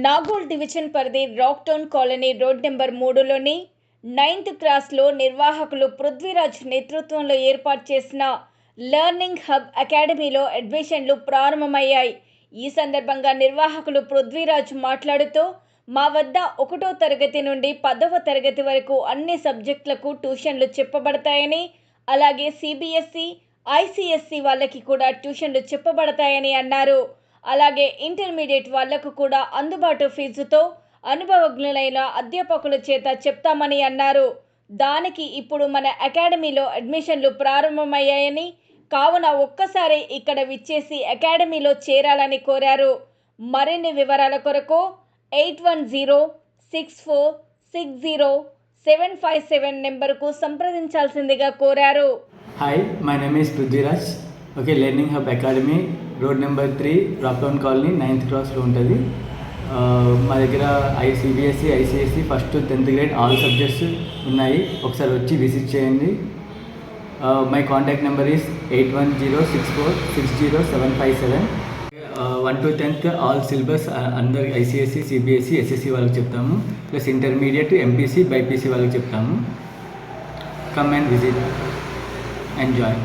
Nagole division పరిధి రాక్టౌన్ colony road number 3లోని 9th క్రాస్లో నిర్వాహకులు పృథ్వీరాజ్ నేతృత్వంలో ఏర్పాటు చేసిన లెర్నింగ్ హబ్ అకాడమీలో అడ్మిషన్లు ప్రారంభమయ్యాయి. ఈ సందర్భంగా నిర్వాహకులు పృథ్వీరాజ్ మాట్లాడుతూ, మా వద్ద 1వ తరగతి నుండి 10వ తరగతి వరకు అన్ని సబ్జెక్టులకు ట్యూషన్లు చెప్పబడతాయని, అలాగే సిబిఎస్ఈ, ఐసిఎస్ఈ వాళ్ళకి కూడా ట్యూషన్లు చెప్పబడతాయని అన్నారు. అలాగే ఇంటర్మీడియట్ వాళ్లకు కూడా అందుబాటు ఫీజుతో అనుభవజ్ఞులైన అధ్యాపకుల చేత చెప్తామని అన్నారు. దానికి ఇప్పుడు మన అకాడమీలో అడ్మిషన్లు ప్రారంభమయ్యాయని, కావున ఒక్కసారి ఇక్కడ విచ్చేసి అకాడమీలో చేరాలని కోరారు. మరిన్ని వివరాల కొరకు 8106460757 నెంబర్కు సంప్రదించాల్సిందిగా కోరారు. Hi, my name is Prithviraj. Okay, learning hub academy road number 3 Rocktown colony 9th క్రాస్లో ఉంటుంది. మా దగ్గర CBSE, ICSE first to 10th grade all subjects ఉన్నాయి. ఒకసారి వచ్చి విజిట్ చేయండి. My contact number is 8106460757. 1 to 10th all syllabus అందరు ఐసిఎస్ఈ, సిబిఎస్ఈ, ఎస్ఎస్సి వాళ్ళకి చెప్తాము. ప్లస్ ఇంటర్మీడియట్, ఎంపీసీ, బైపీసీ వాళ్ళకి చెప్తాము. Come and visit, enjoy.